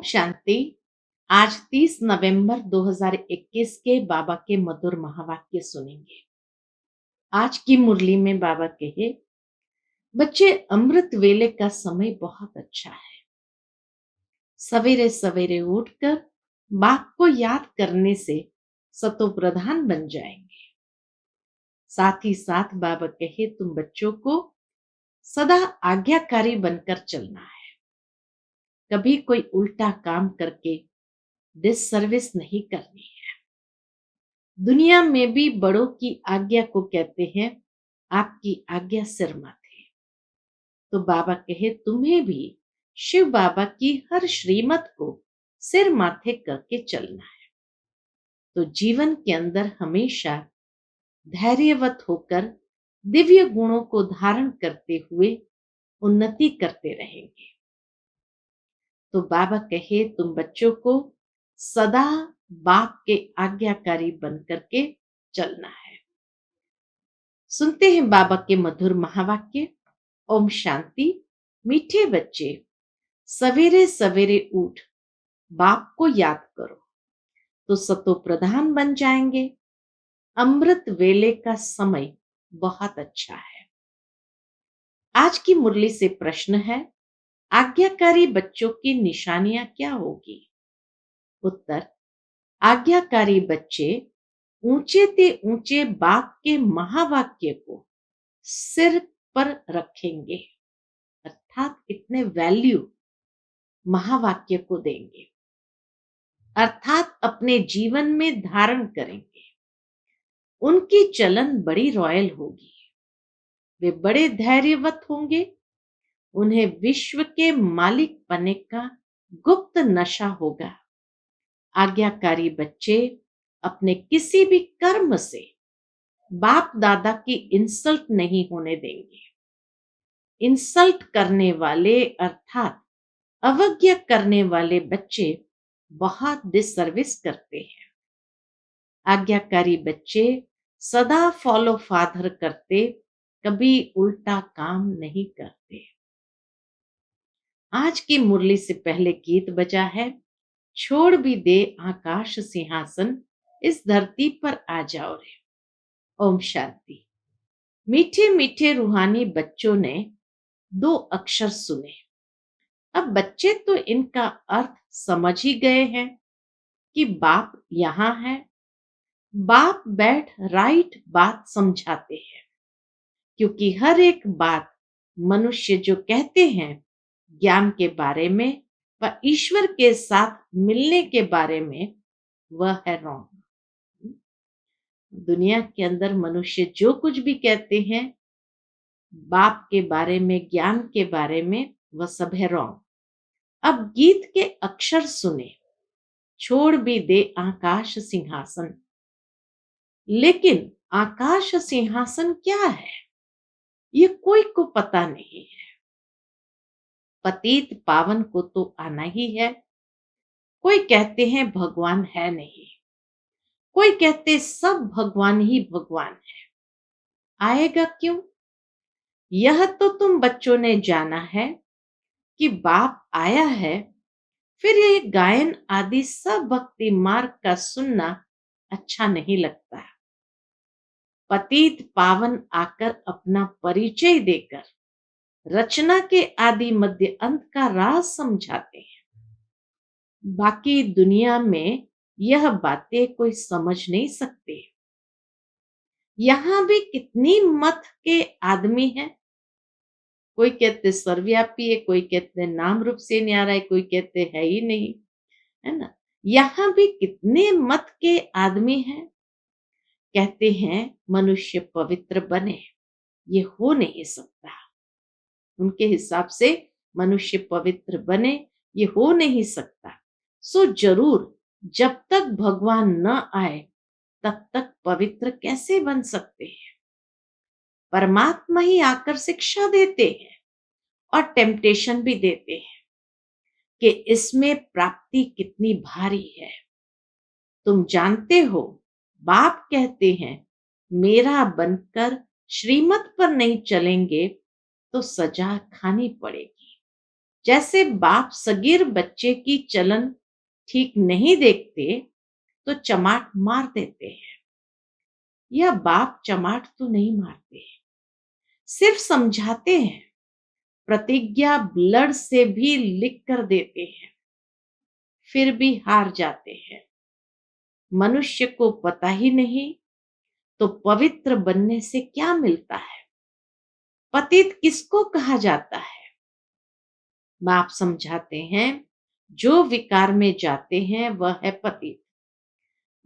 ओम शांति। आज 30 नवंबर 2021 के बाबा के मधुर महावाक्य सुनेंगे। आज की मुरली में बाबा कहे, बच्चे अमृत वेले का समय बहुत अच्छा है। सवेरे सवेरे उठकर बाप को याद करने से सतो प्रधान बन जाएंगे। साथ ही साथ बाबा कहे, तुम बच्चों को सदा आज्ञाकारी बनकर चलना है। कभी कोई उल्टा काम करके डिससर्विस नहीं करनी है। दुनिया में भी बड़ों की आज्ञा को कहते हैं आपकी आज्ञा सिर माथे। तो बाबा कहे, तुम्हें भी शिव बाबा की हर श्रीमत को सिर माथे करके चलना है। तो जीवन के अंदर हमेशा धैर्यवत होकर दिव्य गुणों को धारण करते हुए उन्नति करते रहेंगे। तो बाबा कहे, तुम बच्चों को सदा बाप के आज्ञाकारी बनकर के चलना है। सुनते हैं बाबा के मधुर महावाक्य। ओम शांति। मीठे बच्चे, सवेरे सवेरे उठ बाप को याद करो तो सतो प्रधान बन जाएंगे। अमृत वेले का समय बहुत अच्छा है। आज की मुरली से प्रश्न है, आज्ञाकारी बच्चों की निशानियां क्या होगी? उत्तर, आज्ञाकारी बच्चे ऊंचे ते ऊंचे बाप के महावाक्य को सिर पर रखेंगे, अर्थात इतने वैल्यू महावाक्य को देंगे, अर्थात अपने जीवन में धारण करेंगे। उनकी चलन बड़ी रॉयल होगी। वे बड़े धैर्यवत होंगे। उन्हें विश्व के मालिक बनने का गुप्त नशा होगा। आज्ञाकारी बच्चे अपने किसी भी कर्म से बाप दादा की इंसल्ट नहीं होने देंगे। इंसल्ट करने वाले अर्थात अवज्ञा करने वाले बच्चे बहुत डिससर्विस करते हैं। आज्ञाकारी बच्चे सदा फॉलो फादर करते, कभी उल्टा काम नहीं करते। आज की मुरली से पहले गीत बजा है, छोड़ भी दे आकाश सिंहासन, इस धरती पर आ जाओ रे। ओम शांति। मीठे मीठे रूहानी बच्चों ने 2 अक्षर सुने। अब बच्चे तो इनका अर्थ समझ ही गए हैं कि बाप यहां है। बाप बैठ राइट बात समझाते हैं, क्योंकि हर एक बात मनुष्य जो कहते हैं ज्ञान के बारे में व ईश्वर के साथ मिलने के बारे में, वह है रॉन्ग। दुनिया के अंदर मनुष्य जो कुछ भी कहते हैं बाप के बारे में, ज्ञान के बारे में, वह सब है रॉन्ग। अब गीत के अक्षर सुने, छोड़ भी दे आकाश सिंहासन। लेकिन आकाश सिंहासन क्या है, ये कोई को पता नहीं है। पतित पावन को तो आना ही है। कोई कहते हैं भगवान है नहीं, कोई कहते सब भगवान ही भगवान है। आएगा क्यों? यह तो तुम बच्चों ने जाना है कि बाप आया है। फिर ये गायन आदि सब भक्ति मार्ग का सुनना अच्छा नहीं लगता। पतित पावन आकर अपना परिचय देकर रचना के आदि मध्य अंत का राज समझाते हैं। बाकी दुनिया में यह बातें कोई समझ नहीं सकते। यहां भी कितनी मत के आदमी हैं। कोई कहते सर्वव्यापी है, कोई कहते नाम रूप से नहीं आ रहा है, कोई कहते है ही नहीं, है ना। यहां भी कितने मत के आदमी हैं। कहते हैं मनुष्य पवित्र बने, ये हो नहीं सकता। उनके हिसाब से मनुष्य पवित्र बने, ये हो नहीं सकता। सो जरूर जब तक भगवान न आए तब तक पवित्र कैसे बन सकते हैं? परमात्मा ही आकर शिक्षा देते हैं और टेम्पटेशन भी देते हैं कि इसमें प्राप्ति कितनी भारी है। तुम जानते हो, बाप कहते हैं मेरा बनकर श्रीमत पर नहीं चलेंगे तो सजा खानी पड़ेगी। जैसे बाप सगीर बच्चे की चलन ठीक नहीं देखते तो चमाट मार देते हैं, या बाप चमाट तो नहीं मारते, सिर्फ समझाते हैं, प्रतिज्ञा ब्लड से भी लिख कर देते हैं, फिर भी हार जाते हैं। मनुष्य को पता ही नहीं तो पवित्र बनने से क्या मिलता है? पतित किसको कहा जाता है? बाप समझाते हैं, जो विकार में जाते हैं वह है पतित।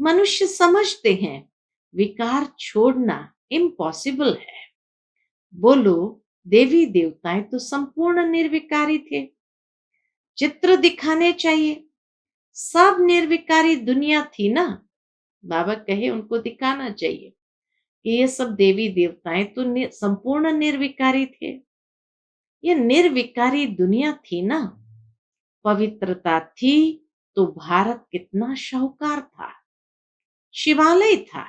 मनुष्य समझते हैं विकार छोड़ना इम्पॉसिबल है। बोलो, देवी देवताएं तो संपूर्ण निर्विकारी थे। चित्र दिखाने चाहिए, सब निर्विकारी दुनिया थी ना। बाबा कहे उनको दिखाना चाहिए कि ये सब देवी देवताएं तो संपूर्ण निर्विकारी थे। ये निर्विकारी दुनिया थी ना। पवित्रता थी तो भारत कितना शाहूकार था, शिवालय था।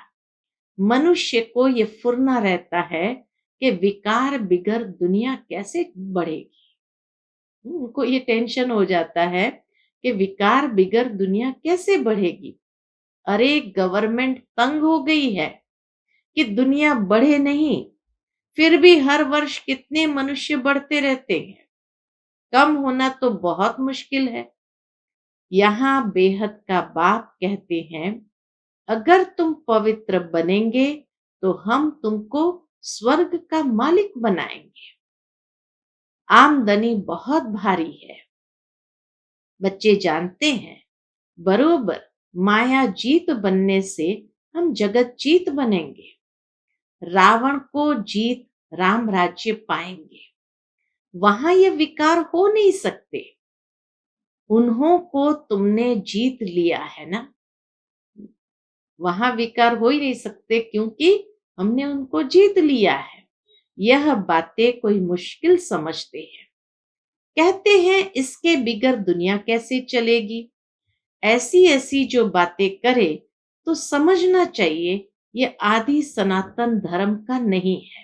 मनुष्य को ये फुरना रहता है कि विकार बिगर दुनिया कैसे बढ़ेगी। उनको ये टेंशन हो जाता है कि विकार बिगर दुनिया कैसे बढ़ेगी। अरे गवर्नमेंट तंग हो गई है कि दुनिया बढ़े नहीं, फिर भी हर वर्ष कितने मनुष्य बढ़ते रहते हैं। कम होना तो बहुत मुश्किल है। यहाँ बेहद का बाप कहते हैं, अगर तुम पवित्र बनेंगे तो हम तुमको स्वर्ग का मालिक बनाएंगे। आमदनी बहुत भारी है। बच्चे जानते हैं बरोबर माया जीत बनने से हम जगत जीत बनेंगे। रावण को जीत राम राज्य पाएंगे। वहां ये विकार हो नहीं सकते। उन्हों को तुमने जीत लिया है ना। वहां विकार हो ही नहीं सकते क्योंकि हमने उनको जीत लिया है। यह बातें कोई मुश्किल समझते हैं। कहते हैं इसके बिगर दुनिया कैसे चलेगी। ऐसी ऐसी जो बातें करे तो समझना चाहिए ये आदि सनातन धर्म का नहीं है।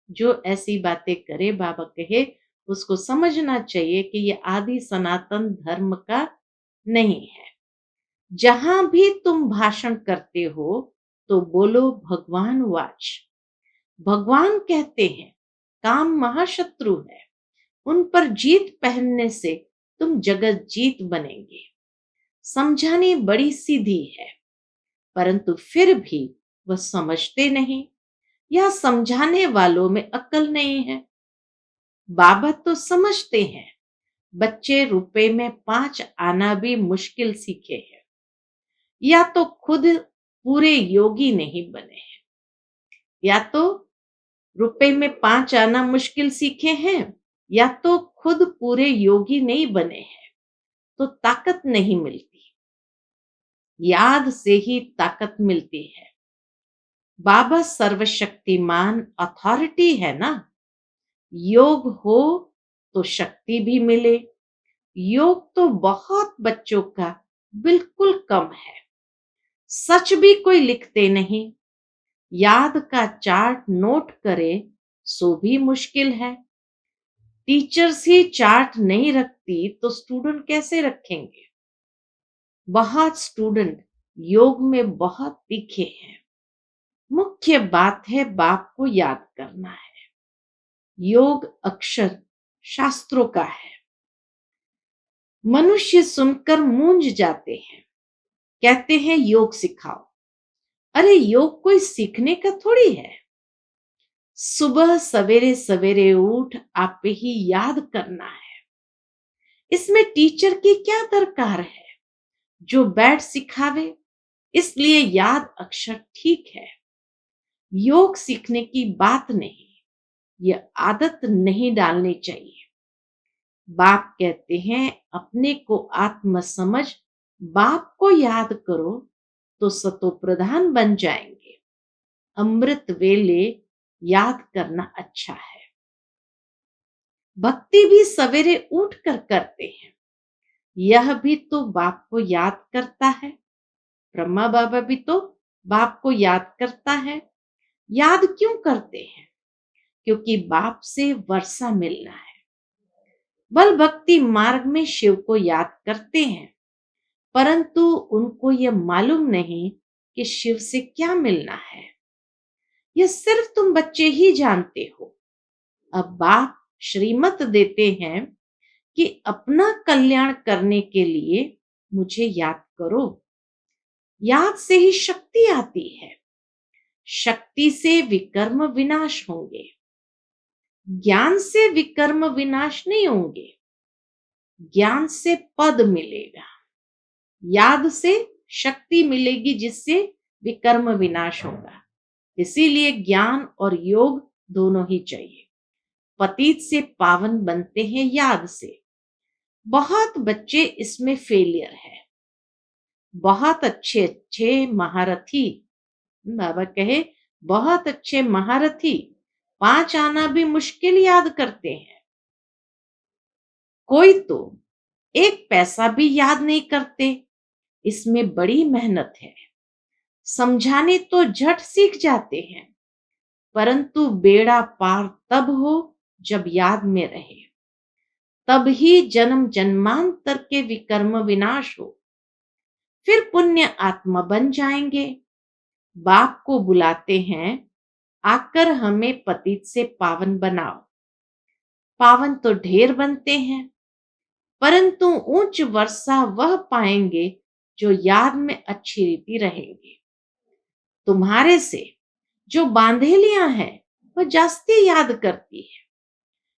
जो ऐसी बातें करे, बाबा कहे उसको समझना चाहिए कि ये आदि सनातन धर्म का नहीं है। जहां भी तुम भाषण करते हो तो बोलो भगवान वाच। भगवान कहते हैं काम महाशत्रु है, उन पर जीत पहनने से तुम जगत जीत बनेंगे। समझानी बड़ी सीधी है, परंतु फिर भी वह समझते नहीं, या समझाने वालों में अक्ल नहीं है। बाबा तो समझते हैं बच्चे रुपए में 5 आना भी मुश्किल सीखे हैं, या तो खुद पूरे योगी नहीं बने हैं, या तो रुपए में 5 आना मुश्किल सीखे हैं, या तो खुद पूरे योगी नहीं बने हैं। तो ताकत नहीं मिलती, याद से ही ताकत मिलती है। बाबा सर्वशक्तिमान अथॉरिटी है ना। योग हो तो शक्ति भी मिले। योग तो बहुत बच्चों का बिल्कुल कम है। सच भी कोई लिखते नहीं। याद का चार्ट नोट करे सो भी मुश्किल है। टीचर्स ही चार्ट नहीं रखती तो स्टूडेंट कैसे रखेंगे। बहुत स्टूडेंट योग में बहुत तीखे हैं। मुख्य बात है बाप को याद करना है। योग अक्षर शास्त्रों का है। मनुष्य सुनकर मूंज जाते हैं, कहते हैं योग सिखाओ। अरे योग कोई सीखने का थोड़ी है। सुबह सवेरे सवेरे उठ आप ही याद करना है। इसमें टीचर की क्या दरकार है जो बैठ सिखावे। इसलिए याद अक्षर ठीक है। योग सीखने की बात नहीं, यह आदत नहीं डालनी चाहिए। बाप कहते हैं अपने को आत्म समझ बाप को याद करो तो सतो प्रधान बन जाएंगे। अमृत वेले याद करना अच्छा है। भक्ति भी सवेरे उठ कर करते हैं, यह भी तो बाप को याद करता है। ब्रह्मा बाबा भी तो बाप को याद करता है। याद क्यों करते हैं? क्योंकि बाप से वर्षा मिलना है। बल भक्ति मार्ग में शिव को याद करते हैं, परंतु उनको यह मालूम नहीं कि शिव से क्या मिलना है। यह सिर्फ तुम बच्चे ही जानते हो। अब बाप श्रीमत देते हैं कि अपना कल्याण करने के लिए मुझे याद करो। याद से ही शक्ति आती है, शक्ति से विकर्म विनाश होंगे। ज्ञान से विकर्म विनाश नहीं होंगे, ज्ञान से पद मिलेगा। याद से शक्ति मिलेगी जिससे विकर्म विनाश होगा। इसीलिए ज्ञान और योग दोनों ही चाहिए। पतित से पावन बनते हैं याद से। बहुत बच्चे इसमें फेलियर है। बहुत अच्छे अच्छे महारथी, बाबा कहे बहुत अच्छे महारथी 5 आना भी मुश्किल याद करते हैं। कोई तो 1 पैसा भी याद नहीं करते। इसमें बड़ी मेहनत है। समझाने तो झट सीख जाते हैं, परंतु बेड़ा पार तब हो जब याद में रहे। तब ही जन्म जन्मांतर के विकर्म विनाश हो, फिर पुण्य आत्मा बन जाएंगे। बाप को बुलाते हैं, आकर हमें पतित से पावन बनाओ। पावन तो ढेर बनते हैं, परंतु उच्च वर्षा वह पाएंगे जो याद में अच्छी रीति रहेंगे। तुम्हारे से जो बांधेलियां हैं वह जास्ती याद करती है।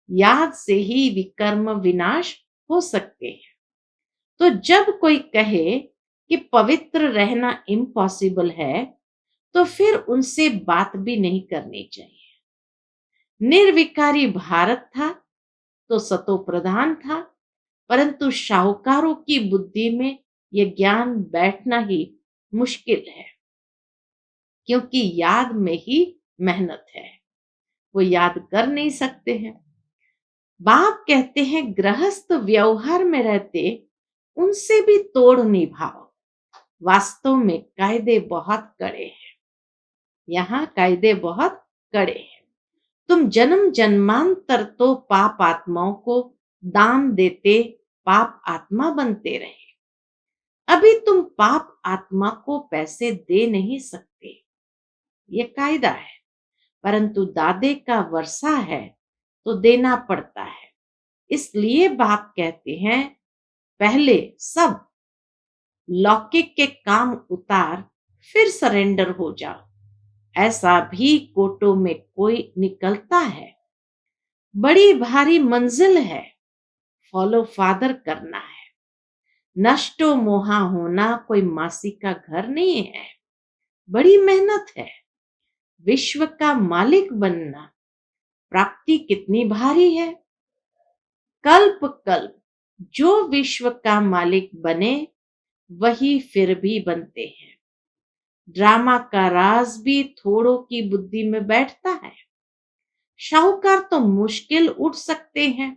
याद से ही विकर्म विनाश हो सकते हैं। तो जब कोई कहे कि पवित्र रहना इम्पॉसिबल है, तो फिर उनसे बात भी नहीं करनी चाहिए। निर्विकारी भारत था तो सतो प्रधान था, परंतु शाहूकारों की बुद्धि में यह ज्ञान बैठना ही मुश्किल है, क्योंकि याद में ही मेहनत है। वो याद कर नहीं सकते हैं। बाप कहते हैं गृहस्थ व्यवहार में रहते उनसे भी तोड़ निभाओ। वास्तव में कायदे बहुत कड़े हैं। यहाँ कायदे बहुत कड़े हैं। तुम जन्म जन्मांतर तो पाप आत्माओं को दान देते पाप आत्मा बनते रहे। अभी तुम पाप आत्मा को पैसे दे नहीं सकते, ये कायदा है। परंतु दादे का वर्षा है तो देना पड़ता है। इसलिए बाप कहते हैं पहले सब लौकिक के काम उतार, फिर सरेंडर हो जाओ। ऐसा भी कोटो में कोई निकलता है। बड़ी भारी मंजिल है, फॉलो फादर करना है। नष्टो मोहा होना कोई मासी का घर नहीं है, बड़ी मेहनत है। विश्व का मालिक बनना प्राप्ति कितनी भारी है। कल्प कल्प जो विश्व का मालिक बने वही फिर भी बनते हैं। ड्रामा का राज भी थोड़ों की बुद्धि में बैठता है। शाहूकार तो मुश्किल उठ सकते हैं,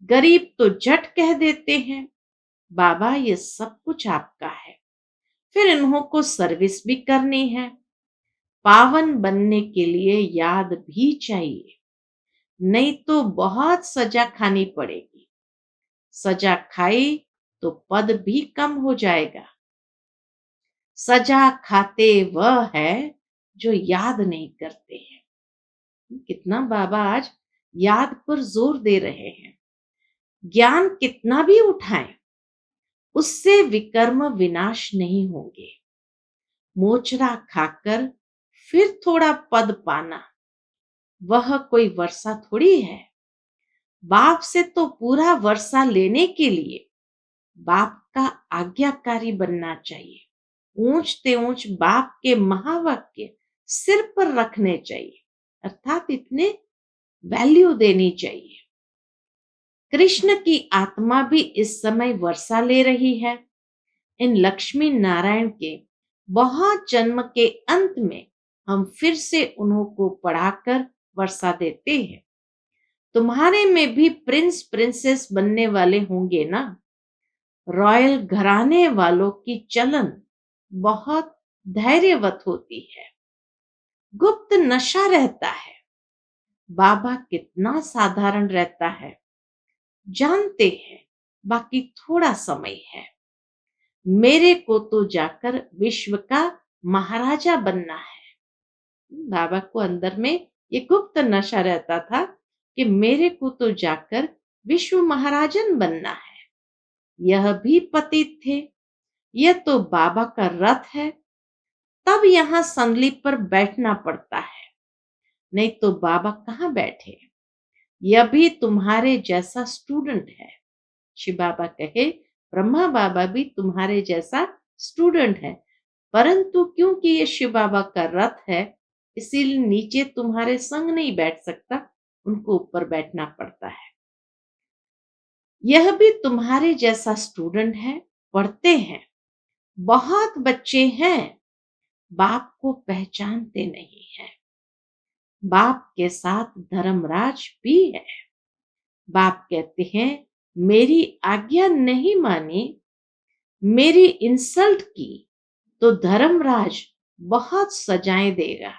गरीब तो झट कह देते हैं बाबा ये सब कुछ आपका है। फिर इन्हों को सर्विस भी करनी है। पावन बनने के लिए याद भी चाहिए, नहीं तो बहुत सजा खानी पड़ेगी। सजा खाई तो पद भी कम हो जाएगा। सजा खाते वह है जो याद नहीं करते हैं। कितना बाबा आज याद पर जोर दे रहे हैं। ज्ञान कितना भी उठाएं, उससे विकर्म विनाश नहीं होंगे। मोचरा खाकर फिर थोड़ा पद पाना वह कोई वर्षा थोड़ी है। बाप से तो पूरा वर्षा लेने के लिए बाप का आज्ञाकारी बनना चाहिए। ऊंचते ऊंच बाप के महावाक्य सिर पर रखने चाहिए, अर्थात इतने वैल्यू देनी चाहिए। कृष्ण की आत्मा भी इस समय वर्षा ले रही है। इन लक्ष्मी नारायण के बहुत जन्म के अंत में हम फिर से उन्हों को पढ़ाकर वर्षा देते हैं। तुम्हारे में भी प्रिंस प्रिंसेस बनने वाले होंगे ना। रॉयल घराने वालों की चलन बहुत धैर्यवत होती है। गुप्त नशा रहता है। बाबा कितना साधारण रहता है। जानते हैं बाकी थोड़ा समय है। मेरे को तो जाकर विश्व का महाराजा बनना है। बाबा को अंदर में ये गुप्त नशा रहता था कि मेरे को तो जाकर विश्व महाराजन बनना है। यह भी पतित थे, यह तो बाबा का रथ है, तब यहाँ संदली पर बैठना पड़ता है, नहीं तो बाबा कहाँ बैठे। यह भी तुम्हारे जैसा स्टूडेंट है। शिव बाबा कहे ब्रह्मा बाबा भी तुम्हारे जैसा स्टूडेंट है, परंतु क्योंकि ये शिव बाबा का रथ है, इसीलिए नीचे तुम्हारे संग नहीं बैठ सकता, उनको ऊपर बैठना पड़ता है। यह भी तुम्हारे जैसा स्टूडेंट है, पढ़ते हैं, बहुत बच्चे हैं, बाप को पहचानते नहीं है। बाप के साथ धर्मराज भी है। बाप कहते हैं मेरी आज्ञा नहीं मानी, मेरी इंसल्ट की तो धर्मराज बहुत सजाएं देगा।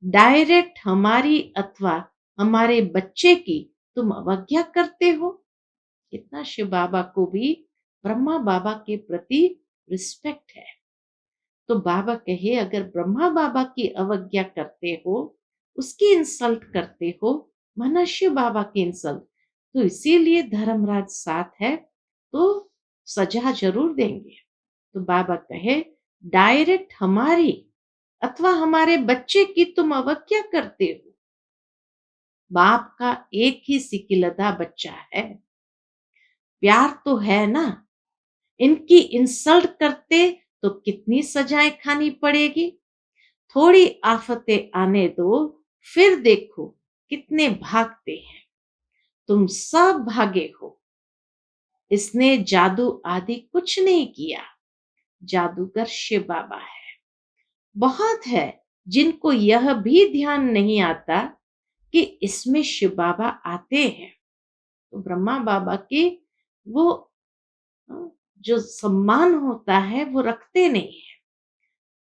डायरेक्ट हमारी अथवा हमारे बच्चे की तुम अवज्ञा करते हो। कितना शिव बाबा को भी ब्रह्मा बाबा के प्रति रिस्पेक्ट है। तो बाबा कहे अगर ब्रह्मा बाबा की अवज्ञा करते हो, उसकी इंसल्ट करते हो, माना शिव बाबा की इंसल्ट, तो इसीलिए धर्मराज साथ है तो सजा जरूर देंगे। तो बाबा कहे डायरेक्ट हमारी अथवा हमारे बच्चे की तुम अवज्ञा करते हो। बाप का एक ही सिकिलदा बच्चा है, प्यार तो है ना। इनकी इंसल्ट करते तो कितनी सजाएं खानी पड़ेगी। थोड़ी आफतें आने दो, फिर देखो कितने भागते हैं। तुम सब भागे हो। इसने जादू आदि कुछ नहीं किया, जादूगर शिव बाबा है। बहुत है जिनको यह भी ध्यान नहीं आता कि इसमें शिव बाबा आते हैं। तो ब्रह्मा बाबा की वो जो सम्मान होता है वो रखते नहीं है।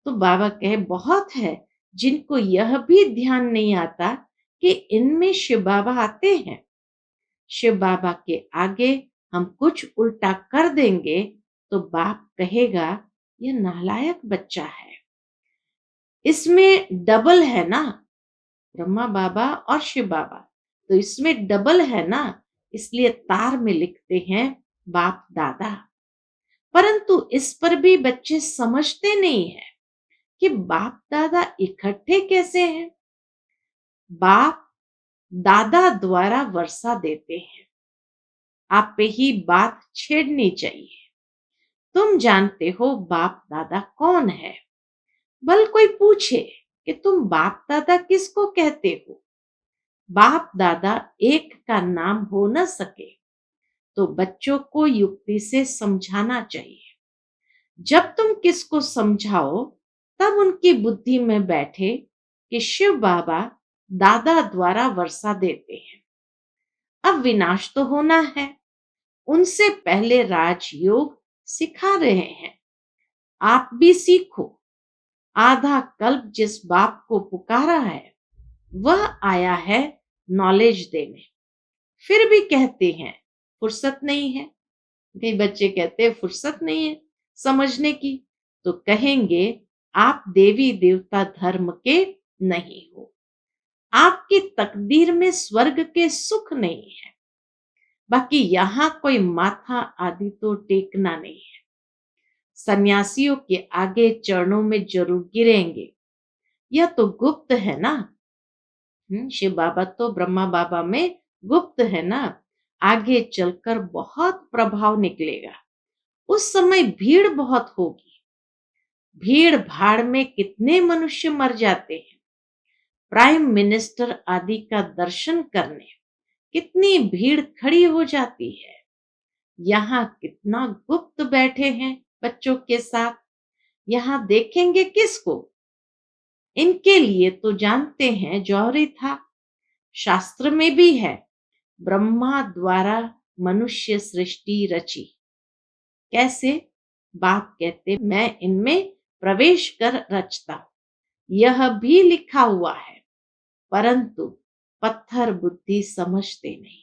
तो बाबा कहे बहुत है जिनको यह भी ध्यान नहीं आता कि इनमें शिव बाबा आते हैं। शिव बाबा के आगे हम कुछ उल्टा कर देंगे तो बाप कहेगा यह नालायक बच्चा है। इसमें डबल है ना, ब्रह्मा बाबा और शिव बाबा, तो इसमें डबल है ना, इसलिए तार में लिखते हैं बाप दादा। परंतु इस पर भी बच्चे समझते नहीं है कि बाप दादा इकट्ठे कैसे हैं। बाप दादा द्वारा वर्षा देते हैं, आप पे ही बात छेड़नी चाहिए। तुम जानते हो बाप दादा कौन है। भल कोई पूछे कि तुम बाप दादा किसको कहते हो। बाप दादा एक का नाम हो न सके तो बच्चों को युक्ति से समझाना चाहिए। जब तुम किसको समझाओ तब उनकी बुद्धि में बैठे कि शिव बाबा दादा द्वारा वर्षा देते हैं। अब विनाश तो होना है, उनसे पहले राजयोग सिखा रहे हैं। आप भी सीखो। आधा कल्प जिस बाप को पुकारा है वह आया है नॉलेज देने, फिर भी कहते हैं फुर्सत नहीं है। कई बच्चे कहते हैं फुर्सत नहीं है समझने की, तो कहेंगे आप देवी देवता धर्म के नहीं हो, आपकी तकदीर में स्वर्ग के सुख नहीं है। बाकी यहां कोई माथा आदि तो टेकना नहीं है। सन्यासियों के आगे चरणों में जरूर गिरेंगे, यह तो गुप्त है ना। शिव बाबा तो ब्रह्मा बाबा में गुप्त है ना, आगे चलकर बहुत प्रभाव निकलेगा। उस समय भीड़ बहुत होगी, भीड़ भाड़ में कितने मनुष्य मर जाते हैं। प्राइम मिनिस्टर आदि का दर्शन करने कितनी भीड़ खड़ी हो जाती है। यहाँ कितना गुप्त बैठे हैं बच्चों के साथ, यहाँ देखेंगे किसको। इनके लिए तो जानते हैं जौहरी था, शास्त्र में भी है ब्रह्मा द्वारा मनुष्य सृष्टि रची। कैसे? बाप कहते मैं इनमें प्रवेश कर रचता हूं, यह भी लिखा हुआ है, परंतु पत्थर बुद्धि समझते नहीं।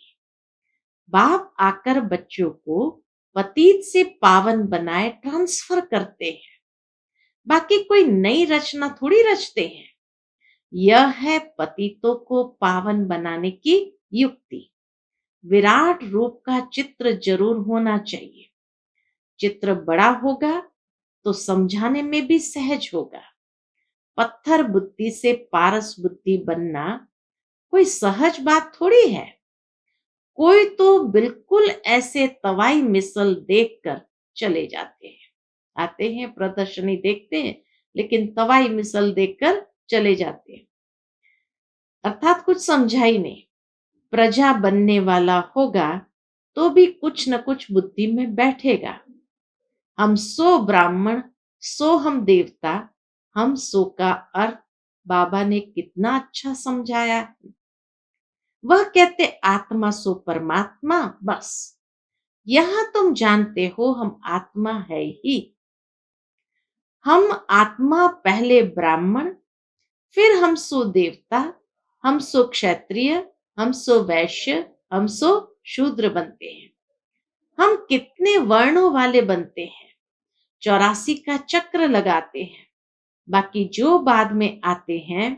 बाप आकर बच्चों को पतित से पावन बनाए ट्रांसफर करते हैं, बाकी कोई नई रचना थोड़ी रचते हैं। यह है पतितों को पावन बनाने की युक्ति। विराट रूप का चित्र जरूर होना चाहिए। चित्र बड़ा होगा तो समझाने में भी सहज होगा। पत्थर बुद्धि से पारस बुद्धि बनना कोई सहज बात थोड़ी है। कोई तो बिल्कुल ऐसे तवाई मिसल देखकर चले जाते हैं, आते हैं प्रदर्शनी देखते हैं, लेकिन तवाई मिसल देखकर चले जाते हैं, अर्थात कुछ समझा ही नहीं। प्रजा बनने वाला होगा तो भी कुछ न कुछ बुद्धि में बैठेगा। हम सो ब्राह्मण, सो हम देवता, हम सो का अर्थ बाबा ने कितना अच्छा समझाया। वह कहते आत्मा सो परमात्मा, बस यहां तुम जानते हो हम आत्मा है ही। हम आत्मा पहले ब्राह्मण, फिर हम सो देवता, हम सो क्षत्रिय, हम सो वैश्य, हम सो शूद्र बनते हैं। हम कितने वर्णों वाले बनते हैं, 84 का चक्र लगाते हैं। बाकी जो बाद में आते हैं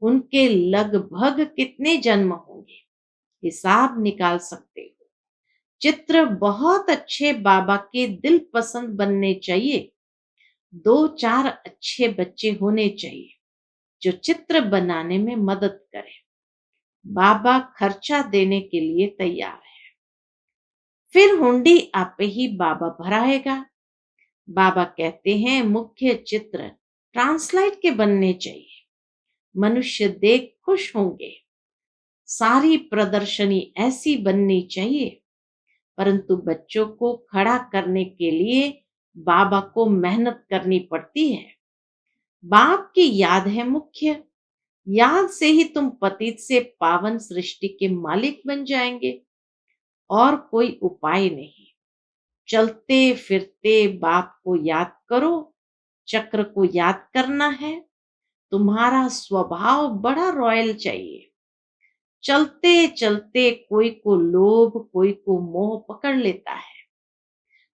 उनके लगभग कितने जन्म होंगे, हिसाब निकाल सकते हो। चित्र बहुत अच्छे बाबा के दिल पसंद बनने चाहिए। 2-4 अच्छे बच्चे होने चाहिए जो चित्र बनाने में मदद करें। बाबा खर्चा देने के लिए तैयार है। फिर हुंडी आपे ही बाबा भराएगा। बाबा कहते हैं मुख्य चित्र ट्रांसलाइट के बनने चाहिए। मनुष्य देख खुश होंगे। सारी प्रदर्शनी ऐसी बननी चाहिए, परंतु बच्चों को खड़ा करने के लिए बाबा को मेहनत करनी पड़ती है। बाप की याद है मुख्य। याद से ही तुम पतित से पावन सृष्टि के मालिक बन जाएंगे, और कोई उपाय नहीं। चलते फिरते बाप को याद करो। चक्र को याद करना है। तुम्हारा स्वभाव बड़ा रॉयल चाहिए। चलते चलते कोई को लोभ, कोई को मोह पकड़ लेता है।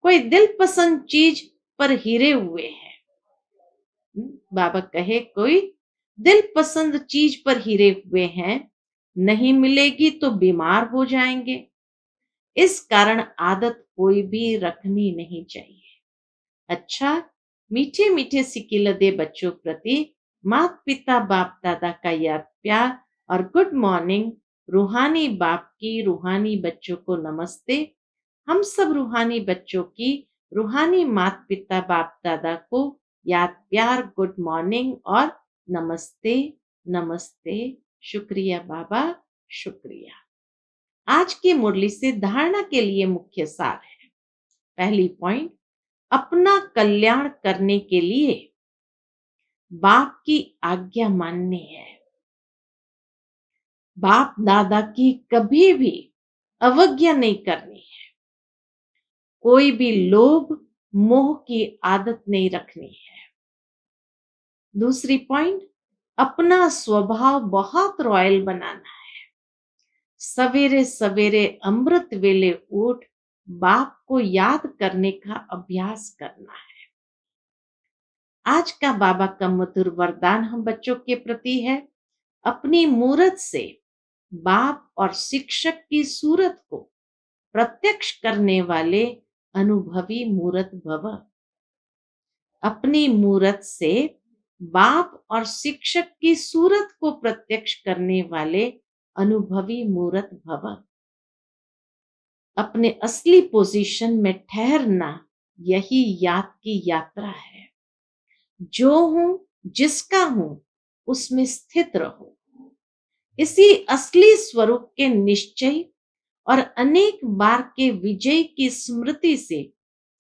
कोई दिल पसंद चीज पर हिरे हुए हैं। बाबा कहे कोई दिल पसंद चीज पर हिरे हुए हैं, नहीं मिलेगी तो बीमार हो जाएंगे। इस कारण आदत कोई भी रखनी नहीं चाहिए। अच्छा, मीठे मीठे सिकिलदे बच्चों प्रति माता पिता बाप दादा का याद प्यार और गुड मॉर्निंग। रूहानी बाप की रूहानी बच्चों को नमस्ते। हम सब रूहानी बच्चों की रूहानी माता पिता बाप दादा को याद प्यार, गुड मॉर्निंग और नमस्ते नमस्ते। शुक्रिया बाबा, शुक्रिया। आज की मुरली से धारणा के लिए मुख्य सार है। पहली पॉइंट, अपना कल्याण करने के लिए बाप की आज्ञा माननी है। बाप दादा की कभी भी अवज्ञा नहीं करनी है। कोई भी लोभ मोह की आदत नहीं रखनी है। दूसरी पॉइंट, अपना स्वभाव बहुत रॉयल बनाना है। सवेरे सवेरे अमृत वेले उठ बाप को याद करने का अभ्यास करना है। आज का बाबा का मधुर वरदान हम बच्चों के प्रति है, अपनी मूरत से बाप और शिक्षक की सूरत को प्रत्यक्ष करने वाले अनुभवी मूरत भव। अपनी मूरत से बाप और शिक्षक की सूरत को प्रत्यक्ष करने वाले अनुभवी मूरत भव। अपने असली पोजीशन में ठहरना, यही याद की यात्रा है। जो हूं, जिसका हूं, उसमें स्थित रहो। इसी असली स्वरूप के निश्चय और अनेक बार के विजय की स्मृति से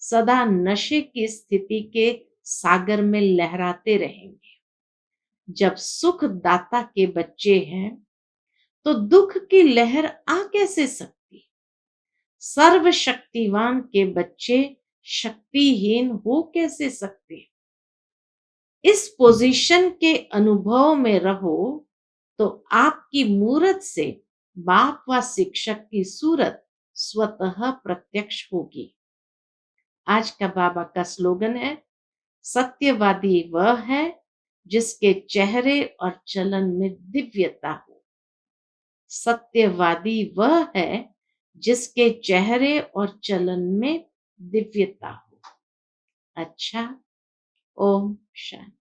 सदा नशे की स्थिति के सागर में लहराते रहेंगे। जब सुख दाता के बच्चे हैं तो दुख की लहर आ कैसे सकती। सर्वशक्तिवान के बच्चे शक्तिहीन हो कैसे सकते। इस पोजीशन के अनुभव में रहो तो आपकी मूरत से बाप व शिक्षक की सूरत स्वतः प्रत्यक्ष होगी। आज का बाबा का स्लोगन है, सत्यवादी वह है जिसके चेहरे और चलन में दिव्यता हो। सत्यवादी वह है जिसके चेहरे और चलन में दिव्यता हो। अच्छा, ओम शांति।